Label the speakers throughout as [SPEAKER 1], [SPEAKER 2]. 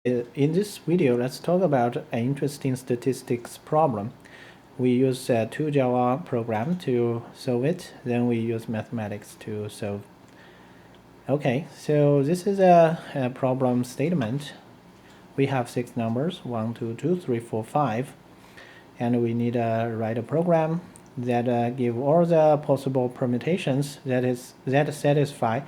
[SPEAKER 1] In this video, let's talk about an interesting statistics problem. We use two Java program to solve it, then we use mathematics to solve. Okay, so this is a problem statement. We have 6 numbers, 1, 2, 2, 3, 4, 5, and we need to write a program that give all the possible permutations that satisfy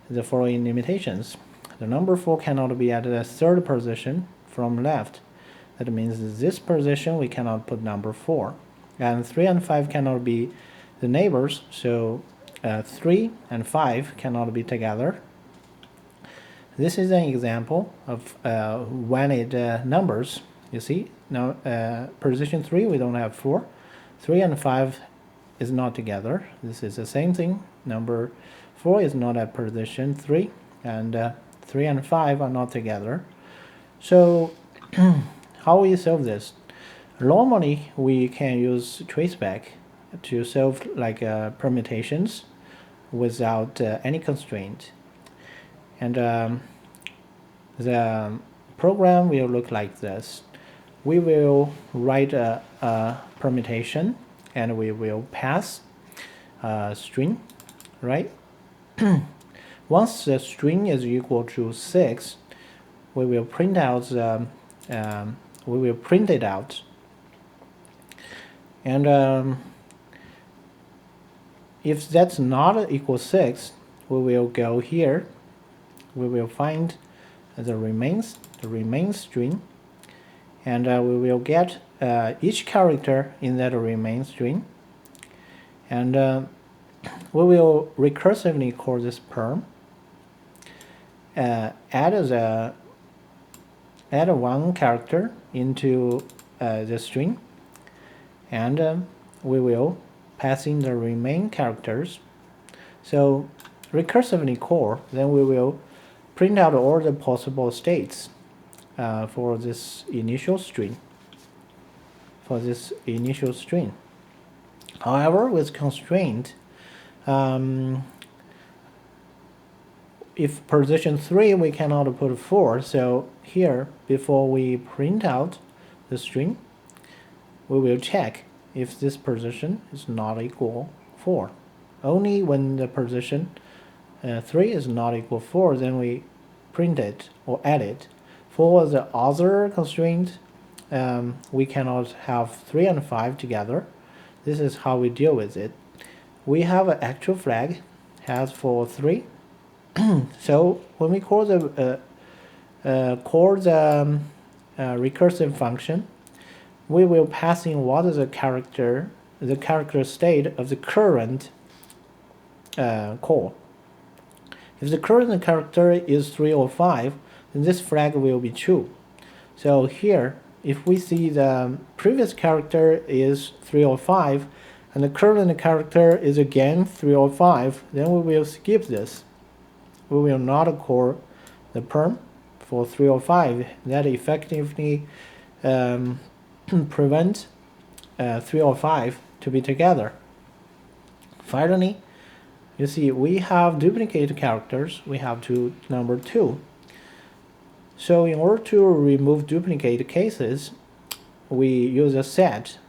[SPEAKER 1] the following limitations. The number 4 cannot be at the third position from left. That means this position we cannot put number 4. And 3 and 5 cannot be the neighbors, so 3 and 5 cannot be together. This is an example of when it numbers. You see, now position 3 we don't have 4. 3 and 5 is not together. This is the same thing. Number 4 is not at position 3, and 3 and 5 are not together. So how we solve this? Normally we can use traceback to solve like permutations without any constraint. And the program will look like this. We will write a permutation and we will pass a string, right? Once the string is equal to 6, we will print out it out. And if that's not equal 6, we will go here. We will find the remain string, and we will get each character in that remain string, and we will recursively call this perm. Add one character into the string, and we will pass in the remain characters. So recursively call, then we will print out all the possible states for this initial string. However, with constraint, if position 3 we cannot put 4, so here before we print out the string, we will check if this position is not equal 4. Only when the position 3 is not equal 4, then we print it or add it. For the other constraint, we cannot have 3 and 5 together. This is how we deal with it. We have an actual flag has for 3. So when we call the recursive function, we will pass in what is the character state of the current call. If the current character is 3 or 5, then this flag will be true. So here, if we see the previous character is 3 or 5, and the current character is again 3 or 5, then we will skip this. We will not call the perm for 3 or 5. That effectively prevents 3 or 5 to be together. Finally, you see we have duplicate characters. We have to number 2. So in order to remove duplicate cases, we use a set,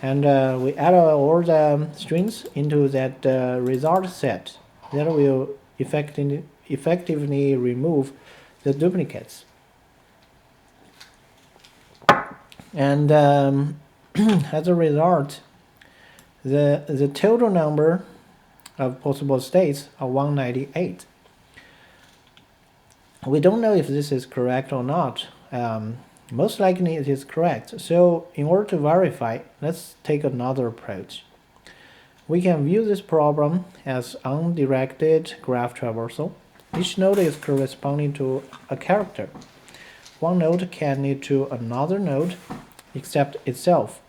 [SPEAKER 1] and we add all the strings into that result set. That will effectively remove the duplicates. And as a result, the total number of possible states are 198. We don't know if this is correct or not. Most likely it is correct. So in order to verify, let's take another approach. We can view this problem as undirected graph traversal. Each node is corresponding to a character. One node can lead to another node except itself.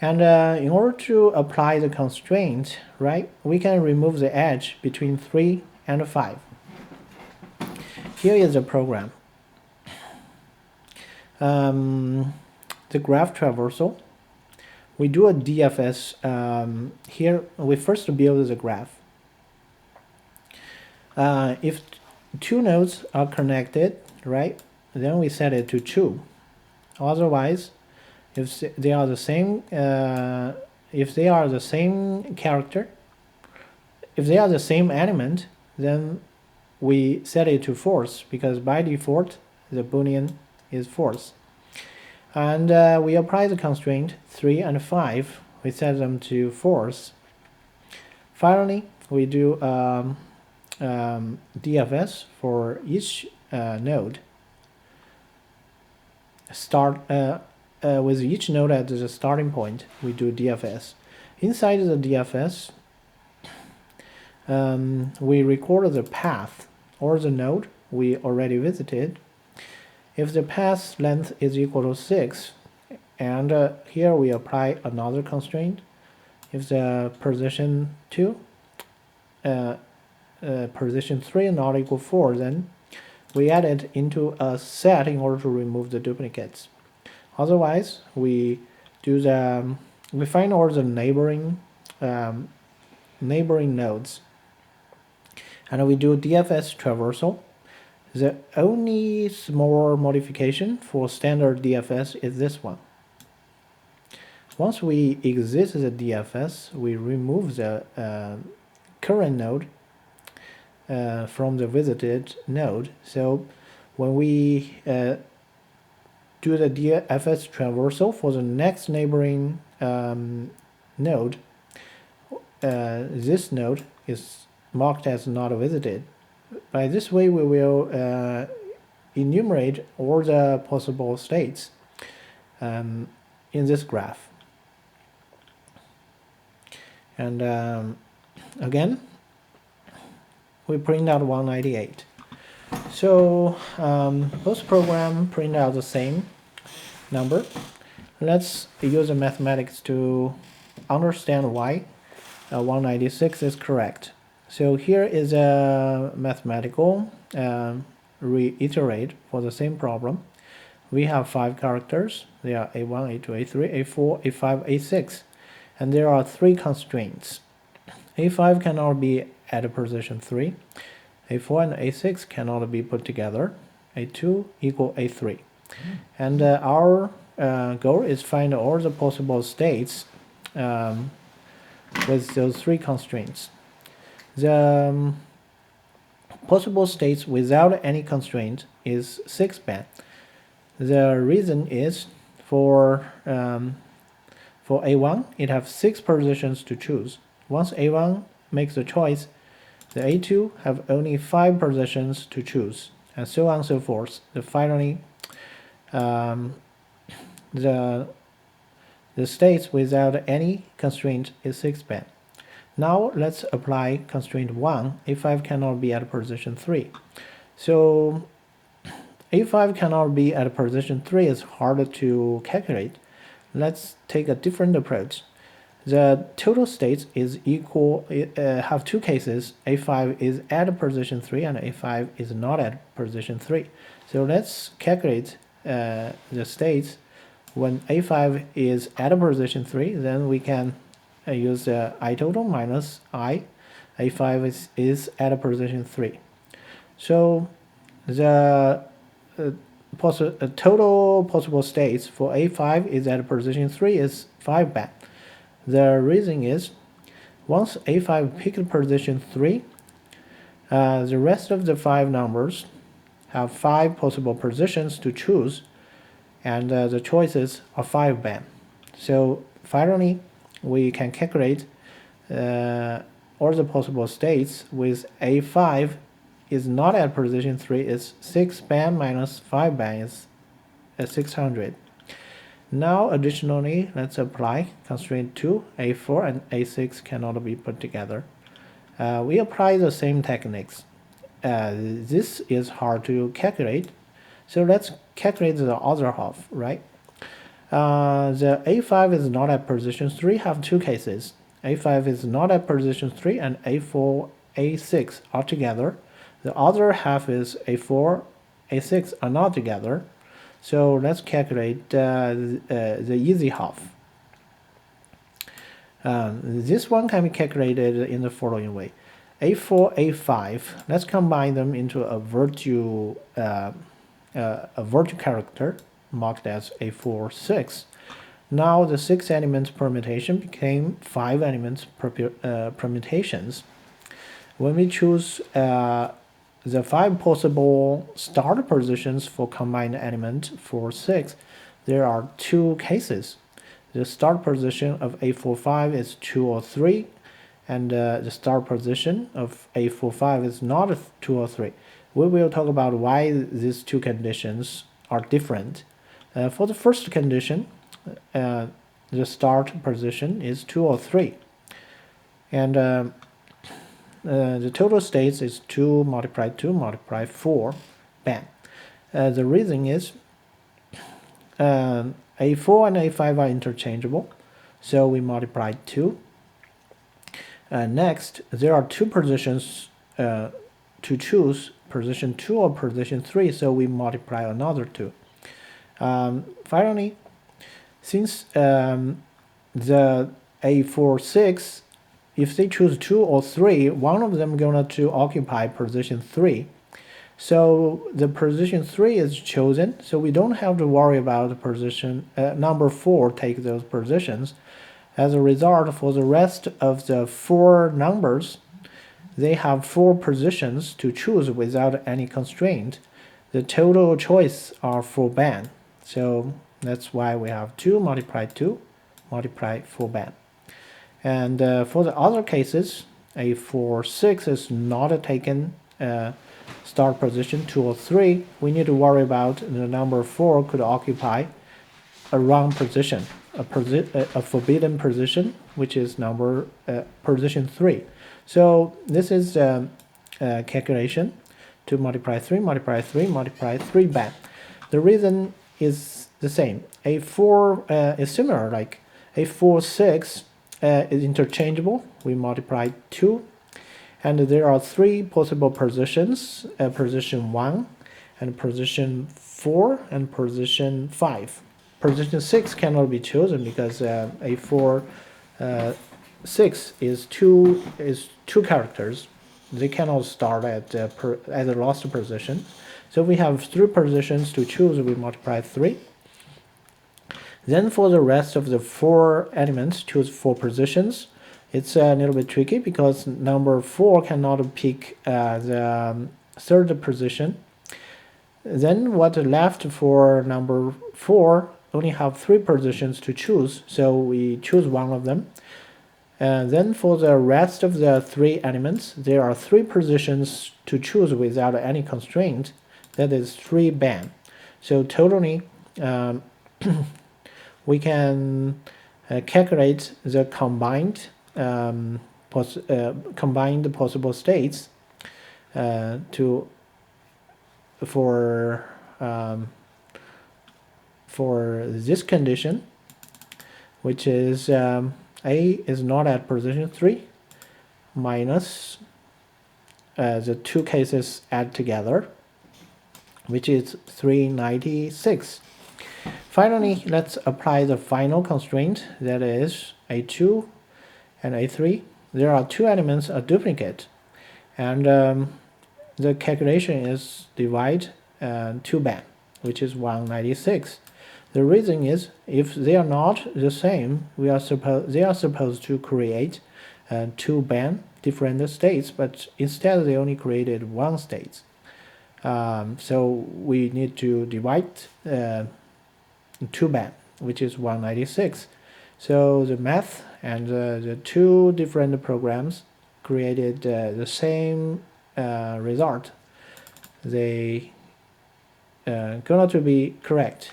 [SPEAKER 1] And in order to apply the constraint, right, we can remove the edge between 3 and 5. Here is the program. The graph traversal. We do a DFS. Here we first build the graph. If two nodes are connected, right, then we set it to true. Otherwise, if they are the same character, if they are the same element, then we set it to false, because by default the boolean is false. And we apply the constraint 3 and 5. We set them to false. Finally, we do DFS for each node. With each node at the starting point, we do DFS. Inside the DFS, we record the path or the node we already visited. If the path length is equal to 6, and here we apply another constraint. If the position 2, position 3 not equal 4, then we add it into a set in order to remove the duplicates. Otherwise, we find all the neighboring nodes, and we do DFS traversal. The only small modification for standard DFS is this one. Once we exit the DFS, we remove the current node from the visited node. So when we do the DFS traversal for the next neighboring node, this node is marked as not visited. By this way, we will enumerate all the possible states in this graph. And again, we print out 198. So both programs print out the same number. Let's use the mathematics to understand why 196 is correct. So here is a mathematical reiterate for the same problem. We have 5 characters. They are A1, A2, A3, A4, A5, A6. And there are 3 constraints. A5 cannot be at position 3. A4 and A6 cannot be put together. A2 equal A3. And our goal is find all the possible states with those 3 constraints. The possible states without any constraint is 6-band. The reason is for A1, it has 6 positions to choose. Once A1 makes a choice, the A2 have only 5 positions to choose, and so on and so forth. Finally, the states without any constraint is 6-band. Now let's apply constraint 1. A5 cannot be at position 3. So A5 cannot be at position 3 is harder to calculate. Let's take a different approach. The total states is equal, have 2 cases. A5 is at position 3 and A5 is not at position 3. So let's calculate the states when A5 is at position 3. Then we can use the I total minus I. A5 is at position 3. So the total possible states for A5 is at position 3 is 5-band. The reason is, once A5 picked position 3, the rest of the 5 numbers have 5 possible positions to choose, and the choices are 5-band. So finally, we can calculate all the possible states with A5 is not at position 3 is 6-band minus 5-band is 600. Now additionally, let's apply constraint 2. A4 and A6 cannot be put together. We apply the same techniques. This is hard to calculate, so let's calculate the other half, right? The A5 is not at position 3 have 2 cases. A5 is not at position 3 and A4, A6 are together. The other half is A4, A6 are not together. So let's calculate the easy half. This one can be calculated in the following way. A4, A5, let's combine them into a virtual a virtual character marked as A46. Now the 6 elements permutation became 5 elements permutations. When we choose the 5 possible start positions for combined element for 6, there are 2 cases. The start position of A45 is 2 or 3, and the start position of A45 is not 2 or 3. We will talk about why these 2 conditions are different. For the first condition, the start position is 2 or 3, and the total states is 2 multiplied 2 multiplied 4 bang. The reason is A4 and A5 are interchangeable, so we multiply 2. Next, there are 2 positions to choose, position 2 or position 3, so we multiply another 2. Finally, since the A46, if they choose 2 or 3, one of them going to occupy position 3. So the position 3 is chosen, so we don't have to worry about the position number 4 take those positions. As a result, for the rest of the 4 numbers, they have 4 positions to choose without any constraint. The total choice are 4 band. So that's why we have 2 multiplied 2 multiplied 4 band. And for the other cases, A46 is not taken start position 2 or 3. We need to worry about the number 4 could occupy a wrong position, a forbidden position, which is number position 3. So this is calculation. 2 multiply 3 multiply 3 multiply 3 band. The reason is the same. A4 is similar, like A46 is interchangeable. We multiply 2, and there are 3 possible positions: position 1, and position 4, and position 5. Position 6 cannot be chosen because A4 6 is two characters. They cannot start at the lost position. So we have 3 positions to choose. We multiply 3. Then for the rest of the 4 elements, choose 4 positions. It's a little bit tricky because number 4 cannot pick the 3rd position. Then what left for number 4 only have 3 positions to choose, so we choose one of them. And then for the rest of the 3 elements, there are 3 positions to choose without any constraint. That is 3 band. So totally, we can calculate the combined possible states for this condition, which is A is not at position 3 minus the 2 cases add together, which is 396. Finally, let's apply the final constraint, that is A2 and A3. There are 2 elements, a duplicate, and the calculation is divide 2 band, which is 196. The reason is, if they are not the same, they are supposed to create 2 band different states, but instead they only created 1 state. So we need to divide 2 band, which is 196. So the math and the 2 different programs created the same result. They going to be correct.